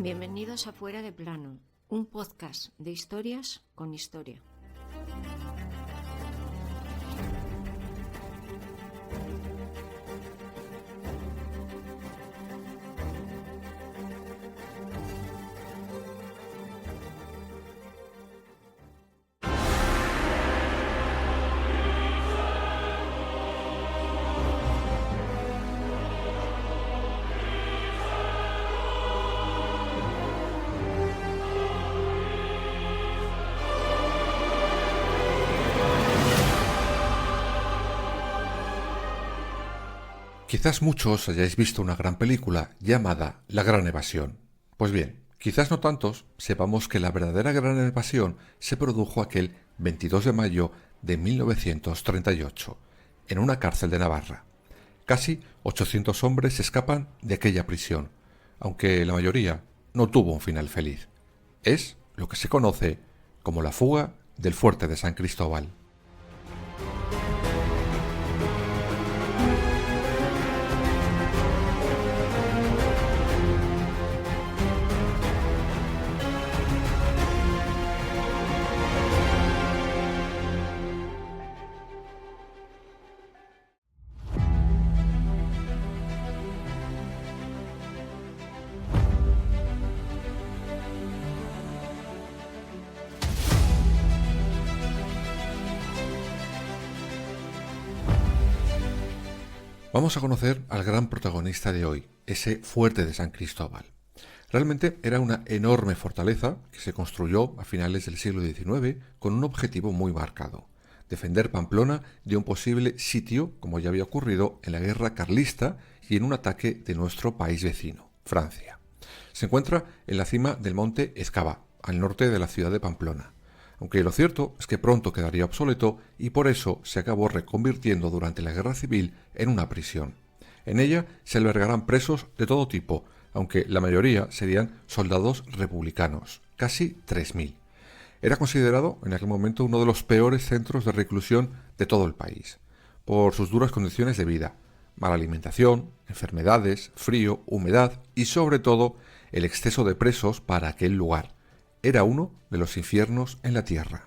Bienvenidos a Fuera de Plano, un podcast de historias con historia. Quizás muchos hayáis visto una gran película llamada La Gran Evasión. Pues bien, quizás no tantos sepamos que la verdadera Gran Evasión se produjo aquel 22 de mayo de 1938, en una cárcel de Navarra. Casi 800 hombres escapan de aquella prisión, aunque la mayoría no tuvo un final feliz. Es lo que se conoce como la fuga del fuerte de San Cristóbal. Vamos a conocer al gran protagonista de hoy, ese fuerte de San Cristóbal. Realmente era una enorme fortaleza que se construyó a finales del siglo XIX con un objetivo muy marcado: defender Pamplona de un posible sitio, como ya había ocurrido en la guerra carlista y en un ataque de nuestro país vecino, Francia. Se encuentra en la cima del monte Ezcaba, al norte de la ciudad de Pamplona, aunque lo cierto es que pronto quedaría obsoleto y por eso se acabó reconvirtiendo durante la Guerra Civil en una prisión. En ella se albergarán presos de todo tipo, aunque la mayoría serían soldados republicanos, casi 3.000. Era considerado en aquel momento uno de los peores centros de reclusión de todo el país, por sus duras condiciones de vida, mala alimentación, enfermedades, frío, humedad y sobre todo el exceso de presos para aquel lugar. Era uno de los infiernos en la tierra.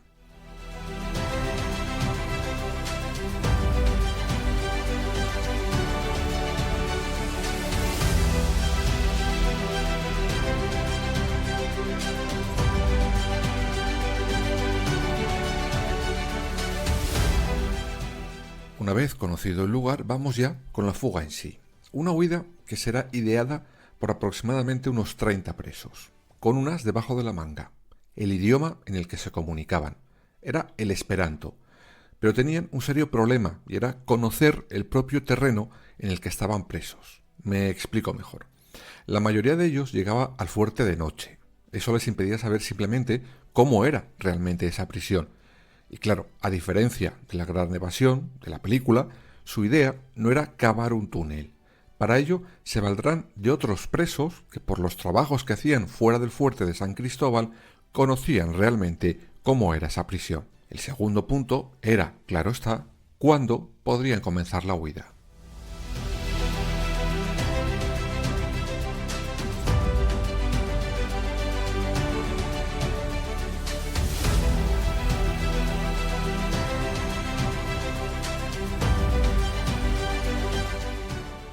Una vez conocido el lugar, vamos ya con la fuga en sí. Una huida que será ideada por aproximadamente unos 30 presos, con unas debajo de la manga. El idioma en el que se comunicaban era el esperanto, pero tenían un serio problema y era conocer el propio terreno en el que estaban presos. Me explico mejor. La mayoría de ellos llegaba al fuerte de noche. Eso les impedía saber simplemente cómo era realmente esa prisión. Y claro, a diferencia de la Gran Evasión, de la película, su idea no era cavar un túnel. Para ello se valdrán de otros presos que por los trabajos que hacían fuera del fuerte de San Cristóbal conocían realmente cómo era esa prisión. El segundo punto era, claro está, cuándo podrían comenzar la huida.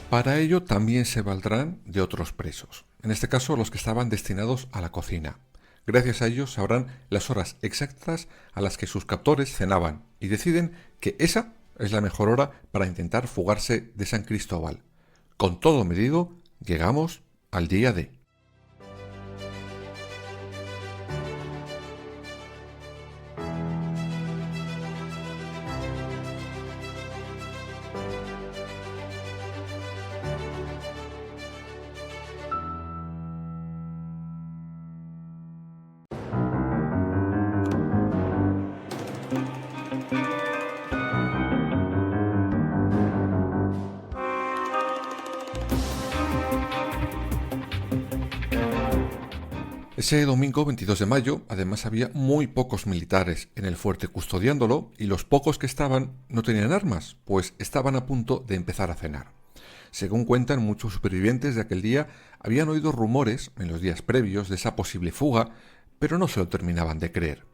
Para ello también se valdrán de otros presos, en este caso los que estaban destinados a la cocina. Gracias a ellos sabrán las horas exactas a las que sus captores cenaban y deciden que esa es la mejor hora para intentar fugarse de San Cristóbal. Con todo medido, llegamos al día D. Ese domingo 22 de mayo, además, había muy pocos militares en el fuerte custodiándolo y los pocos que estaban no tenían armas, pues estaban a punto de empezar a cenar. Según cuentan, muchos supervivientes de aquel día habían oído rumores en los días previos de esa posible fuga, pero no se lo terminaban de creer.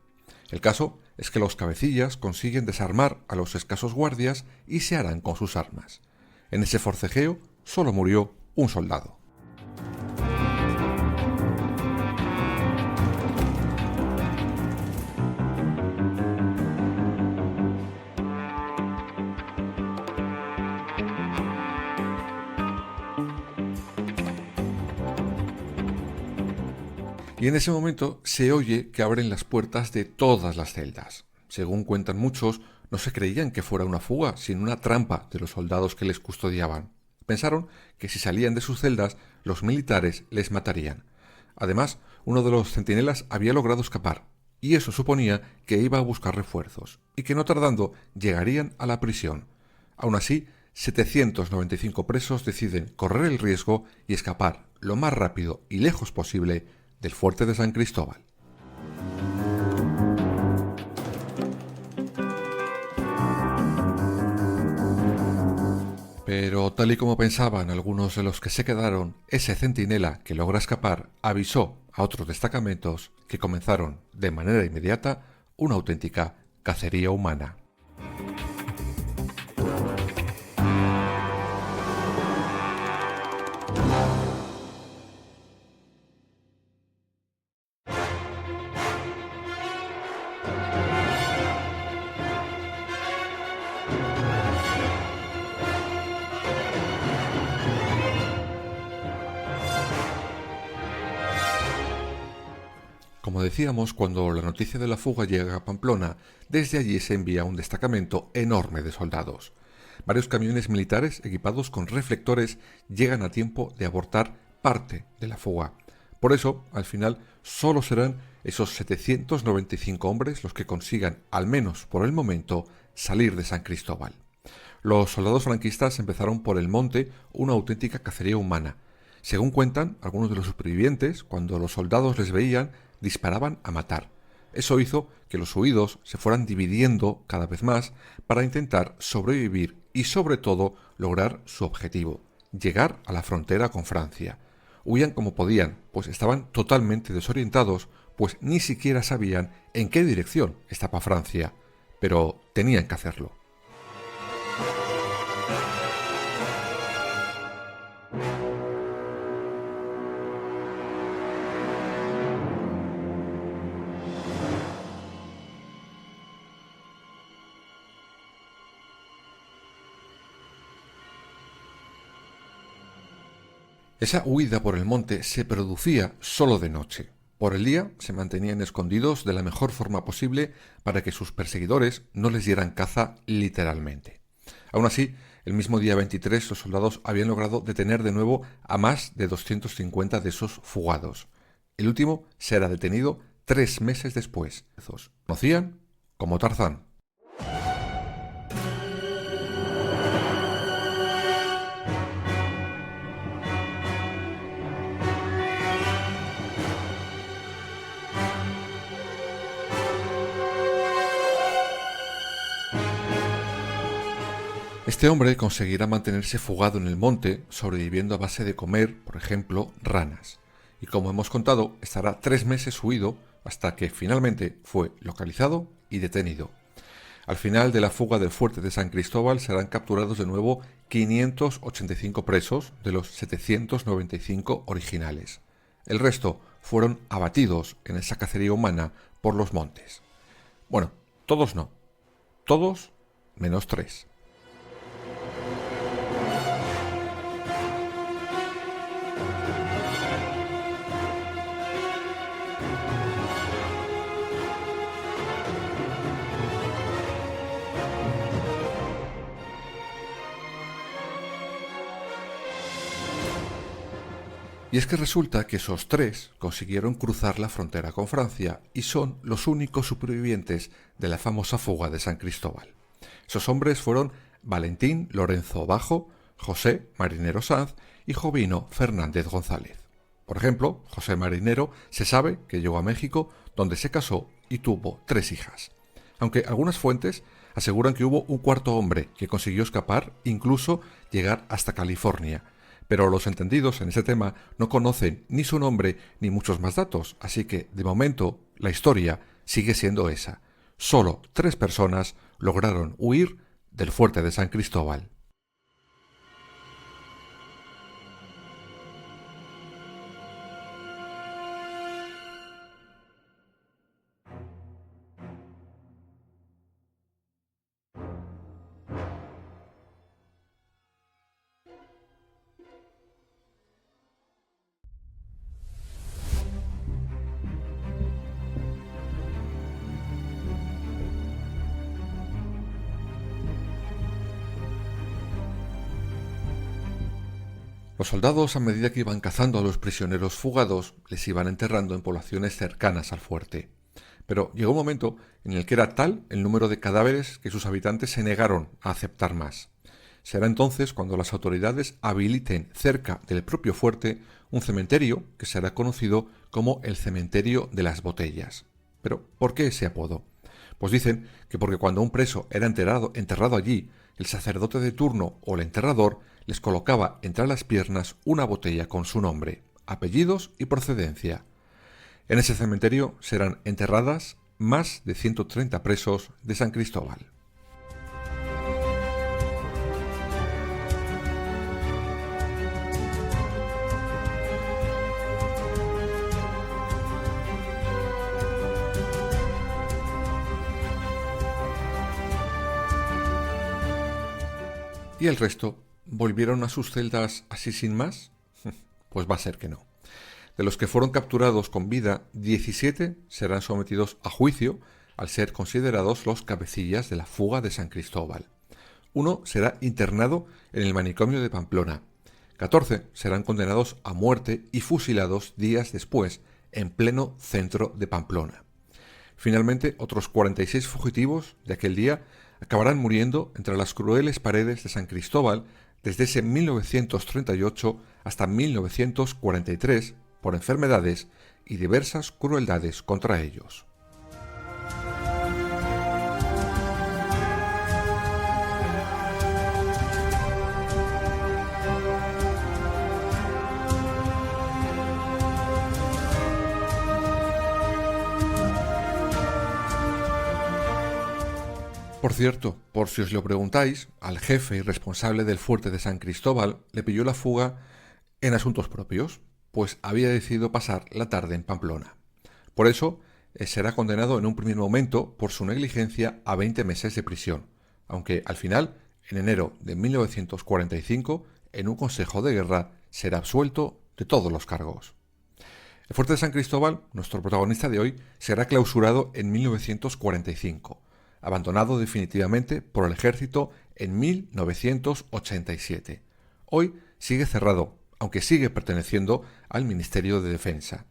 El caso es que los cabecillas consiguen desarmar a los escasos guardias y se harán con sus armas. En ese forcejeo solo murió un soldado. Y en ese momento se oye que abren las puertas de todas las celdas. Según cuentan muchos, no se creían que fuera una fuga, sino una trampa de los soldados que les custodiaban. Pensaron que si salían de sus celdas, los militares les matarían. Además, uno de los centinelas había logrado escapar, y eso suponía que iba a buscar refuerzos, y que no tardando llegarían a la prisión. Aún así, 795 presos deciden correr el riesgo y escapar lo más rápido y lejos posible del fuerte de San Cristóbal. Pero tal y como pensaban algunos de los que se quedaron, ese centinela que logra escapar avisó a otros destacamentos que comenzaron de manera inmediata una auténtica cacería humana. Como decíamos, cuando la noticia de la fuga llega a Pamplona, desde allí se envía un destacamento enorme de soldados. Varios camiones militares equipados con reflectores llegan a tiempo de abortar parte de la fuga. Por eso, al final, solo serán esos 795 hombres los que consigan, al menos por el momento, salir de San Cristóbal. Los soldados franquistas empezaron por el monte una auténtica cacería humana. Según cuentan algunos de los supervivientes, cuando los soldados les veían, disparaban a matar. Eso hizo que los huidos se fueran dividiendo cada vez más para intentar sobrevivir y sobre todo lograr su objetivo, llegar a la frontera con Francia. Huían como podían, pues estaban totalmente desorientados, pues ni siquiera sabían en qué dirección estaba Francia, pero tenían que hacerlo. Esa huida por el monte se producía solo de noche. Por el día se mantenían escondidos de la mejor forma posible para que sus perseguidores no les dieran caza literalmente. Aún así, el mismo día 23 los soldados habían logrado detener de nuevo a más de 250 de esos fugados. El último será detenido 3 meses después. Conocían como Tarzán. Este hombre conseguirá mantenerse fugado en el monte, sobreviviendo a base de comer, por ejemplo, ranas. Y como hemos contado, estará 3 meses huido hasta que finalmente fue localizado y detenido. Al final de la fuga del fuerte de San Cristóbal serán capturados de nuevo 585 presos de los 795 originales. El resto fueron abatidos en esa cacería humana por los montes. Bueno, todos no. Todos menos 3. Y es que resulta que esos 3 consiguieron cruzar la frontera con Francia y son los únicos supervivientes de la famosa fuga de San Cristóbal. Esos hombres fueron Valentín Lorenzo Bajo, José Marinero Sanz y Jovino Fernández González. Por ejemplo, José Marinero se sabe que llegó a México, donde se casó y tuvo 3 hijas. Aunque algunas fuentes Aseguran que hubo un cuarto hombre que consiguió escapar, incluso llegar hasta California. Pero los entendidos en ese tema no conocen ni su nombre ni muchos más datos, así que, de momento, la historia sigue siendo esa. Solo 3 personas lograron huir del fuerte de San Cristóbal. Los soldados, a medida que iban cazando a los prisioneros fugados, les iban enterrando en poblaciones cercanas al fuerte. Pero llegó un momento en el que era tal el número de cadáveres que sus habitantes se negaron a aceptar más. Será entonces cuando las autoridades habiliten cerca del propio fuerte un cementerio que será conocido como el Cementerio de las Botellas. Pero, ¿por qué ese apodo? Pues dicen que porque cuando un preso era enterrado allí, el sacerdote de turno o el enterrador les colocaba entre las piernas una botella con su nombre, apellidos y procedencia. En ese cementerio serán enterradas más de 130 presos de San Cristóbal. ¿Y el resto volvieron a sus celdas así sin más? Pues va a ser que no. De los que fueron capturados con vida, 17 serán sometidos a juicio al ser considerados los cabecillas de la fuga de San Cristóbal. Uno será internado en el manicomio de Pamplona. 14 serán condenados a muerte y fusilados días después, en pleno centro de Pamplona. Finalmente, otros 46 fugitivos de aquel día acabarán muriendo entre las crueles paredes de San Cristóbal desde ese 1938 hasta 1943 por enfermedades y diversas crueldades contra ellos. Por cierto, por si os lo preguntáis, al jefe y responsable del fuerte de San Cristóbal le pilló la fuga en asuntos propios, pues había decidido pasar la tarde en Pamplona. Por eso, será condenado en un primer momento por su negligencia a 20 meses de prisión, aunque al final, en enero de 1945, en un consejo de guerra, será absuelto de todos los cargos. El fuerte de San Cristóbal, nuestro protagonista de hoy, será clausurado en 1945, abandonado definitivamente por el ejército en 1987. Hoy sigue cerrado, aunque sigue perteneciendo al Ministerio de Defensa.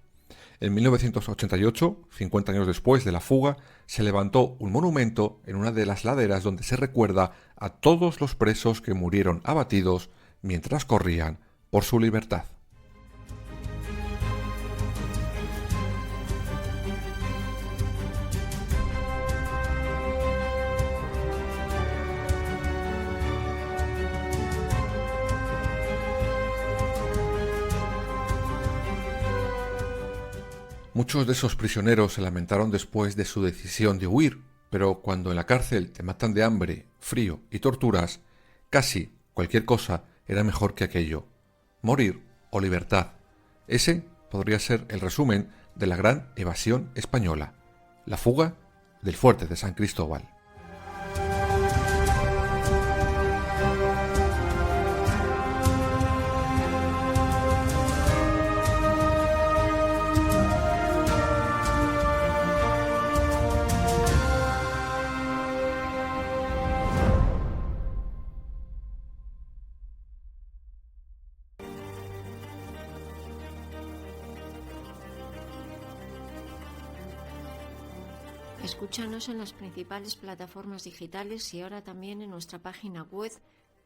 En 1988, 50 años después de la fuga, se levantó un monumento en una de las laderas donde se recuerda a todos los presos que murieron abatidos mientras corrían por su libertad. Muchos de esos prisioneros se lamentaron después de su decisión de huir, pero cuando en la cárcel te matan de hambre, frío y torturas, casi cualquier cosa era mejor que aquello. Morir o libertad. Ese podría ser el resumen de la gran evasión española, la fuga del fuerte de San Cristóbal. Escúchanos en las principales plataformas digitales y ahora también en nuestra página web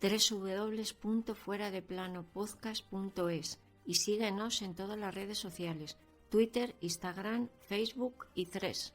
www.fueradeplanopodcast.es y síguenos en todas las redes sociales, Twitter, Instagram, Facebook y Threads.